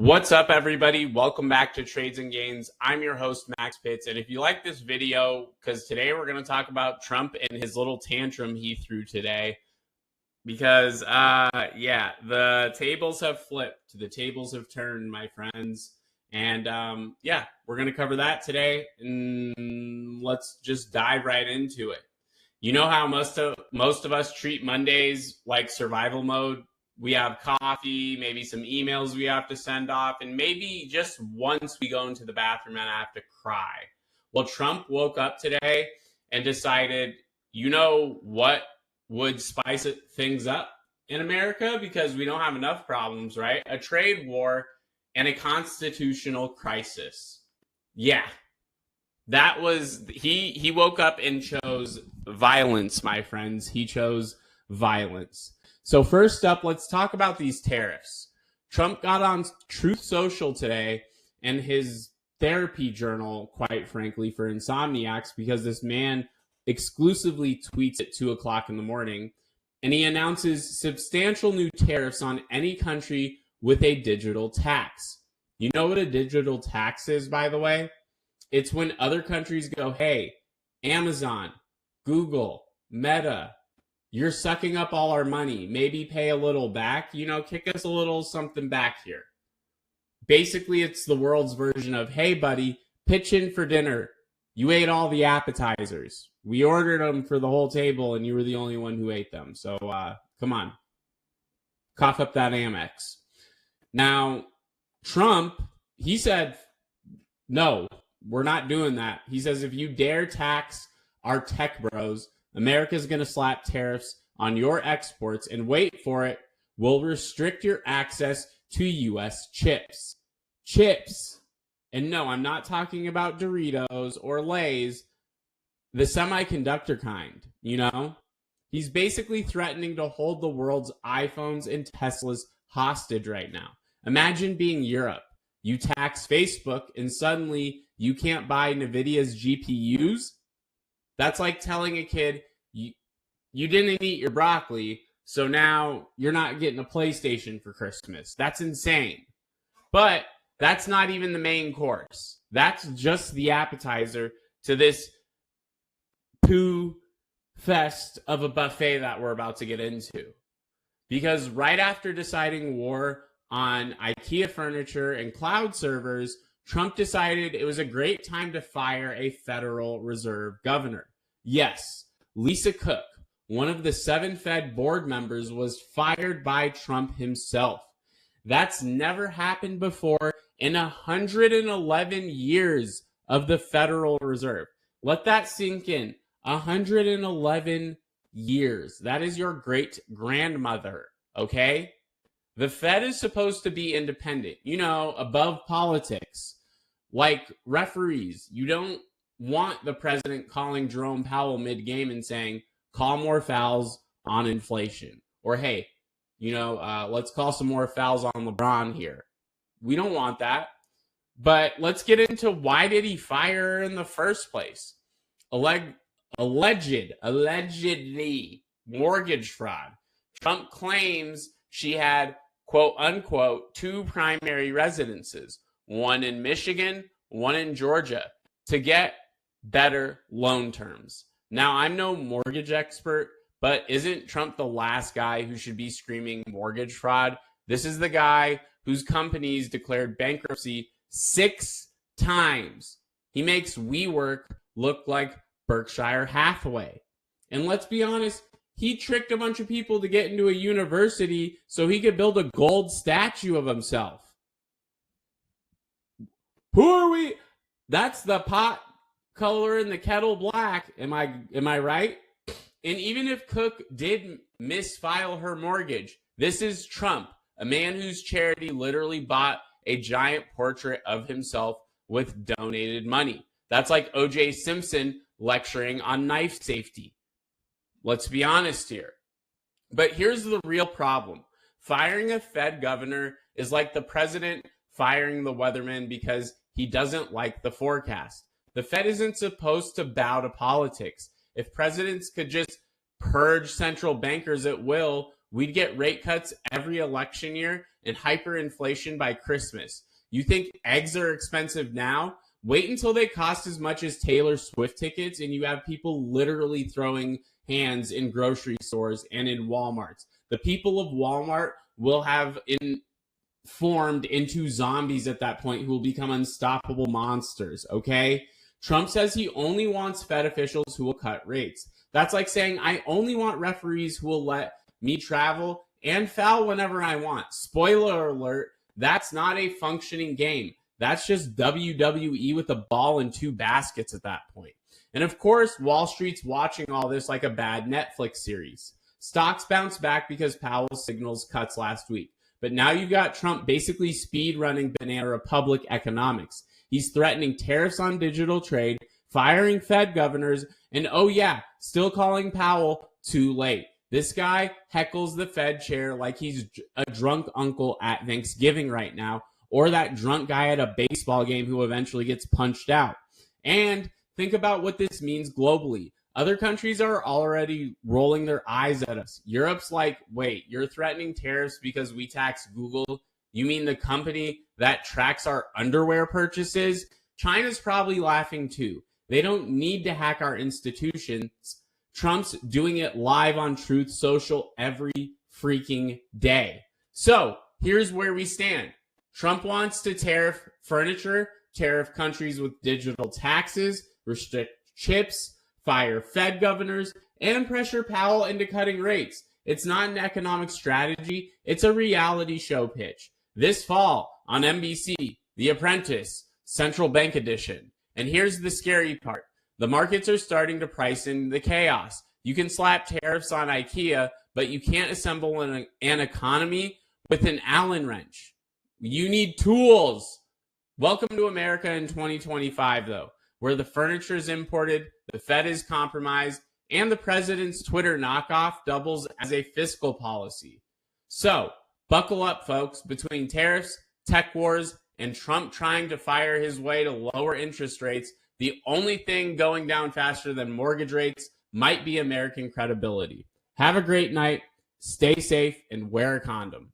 What's up, everybody? Welcome back to Trades and Gains. I'm your host, Max Pitts. And if you like this video, because today we're going to talk about Trump and his little tantrum he threw today. Because, the tables have flipped. The tables have turned, my friends. And, we're going to cover that today. And let's just dive right into it. You know how most of us treat Mondays like survival mode? We have coffee, maybe some emails we have to send off, and maybe just once we go into the bathroom and I have to cry. Well, Trump woke up today and decided, you know what would spice things up in America? Because we don't have enough problems, right? A trade war and a constitutional crisis. Yeah. That was, he woke up and chose violence, my friends. He chose violence. So first up, let's talk about these tariffs. Trump got on Truth Social today and his therapy journal, quite frankly, for insomniacs, because this man exclusively tweets at 2 o'clock in the morning, and he announces substantial new tariffs on any country with a digital tax. You know what a digital tax is, by the way? It's when other countries go, hey, Amazon, Google, Meta, you're sucking up all our money. Maybe pay a little back. Kick us a little something back here. Basically, it's the world's version of, hey, buddy, pitch in for dinner. You ate all the appetizers. We ordered them for the whole table, and you were the only one who ate them. So, come on. Cough up that Amex. Now, Trump, he said, no, we're not doing that. He says, if you dare tax our tech bros, America's going to slap tariffs on your exports, and wait for it, will restrict your access to U.S. chips. Chips. And no, I'm not talking about Doritos or Lay's, the semiconductor kind, He's basically threatening to hold the world's iPhones and Teslas hostage right now. Imagine being Europe. You tax Facebook, and suddenly you can't buy Nvidia's GPUs. That's like telling a kid, you didn't eat your broccoli, so now you're not getting a PlayStation for Christmas. That's insane. But that's not even the main course. That's just the appetizer to this poo fest of a buffet that we're about to get into. Because right after deciding war on IKEA furniture and cloud servers, Trump decided it was a great time to fire a Federal Reserve governor. Yes, Lisa Cook, one of the 7 Fed board members, was fired by Trump himself. That's never happened before in 111 years of the Federal Reserve. Let that sink in. 111 years. That is your great-grandmother, okay? The Fed is supposed to be independent, above politics. Like referees, you don't want the president calling Jerome Powell mid-game and saying, call more fouls on inflation. Or, hey, let's call some more fouls on LeBron here. We don't want that. But let's get into why did he fire her in the first place? Allegedly mortgage fraud. Trump claims she had, quote unquote, 2 primary residences, one in Michigan, one in Georgia, to get better loan terms. Now, I'm no mortgage expert, but isn't Trump the last guy who should be screaming mortgage fraud? This is the guy whose companies declared bankruptcy 6 times. He makes WeWork look like Berkshire Hathaway. And let's be honest, he tricked a bunch of people to get into a university so he could build a gold statue of himself. Who are we? That's the pot color in the kettle black. Am I right? And even if Cook did misfile her mortgage, this is Trump, a man whose charity literally bought a giant portrait of himself with donated money. That's like O.J. Simpson lecturing on knife safety. Let's be honest here. But here's the real problem. Firing a Fed governor is like the president firing the weatherman because he doesn't like the forecast. The Fed isn't supposed to bow to politics. If presidents could just purge central bankers at will, we'd get rate cuts every election year and hyperinflation by Christmas. You think eggs are expensive now? Wait until they cost as much as Taylor Swift tickets and you have people literally throwing hands in grocery stores and in Walmarts. The people of Walmart will have formed into zombies at that point who will become unstoppable monsters, okay? Trump says he only wants Fed officials who will cut rates. That's like saying, I only want referees who will let me travel and foul whenever I want. Spoiler alert, that's not a functioning game. That's just WWE with a ball and two baskets at that point. And of course, Wall Street's watching all this like a bad Netflix series. Stocks bounced back because Powell signals cuts last week. But now you've got Trump basically speed running Banana Republic economics. He's threatening tariffs on digital trade, firing Fed governors, and oh yeah, still calling Powell too late. This guy heckles the Fed chair like he's a drunk uncle at Thanksgiving right now, or that drunk guy at a baseball game who eventually gets punched out. And think about what this means globally. Other countries are already rolling their eyes at us. Europe's like, wait, you're threatening tariffs because we tax Google? You mean the company that tracks our underwear purchases? China's probably laughing too. They don't need to hack our institutions. Trump's doing it live on Truth Social every freaking day. So here's where we stand. Trump wants to tariff furniture, tariff countries with digital taxes, restrict chips, fire Fed governors, and pressure Powell into cutting rates. It's not an economic strategy. It's a reality show pitch. This fall on NBC, The Apprentice, Central Bank Edition. And here's the scary part. The markets are starting to price in the chaos. You can slap tariffs on IKEA, but you can't assemble an economy with an Allen wrench. You need tools. Welcome to America in 2025, though, where the furniture is imported, the Fed is compromised, and the president's Twitter knockoff doubles as a fiscal policy. So, buckle up, folks. Between tariffs, tech wars, and Trump trying to fire his way to lower interest rates, the only thing going down faster than mortgage rates might be American credibility. Have a great night, stay safe, and wear a condom.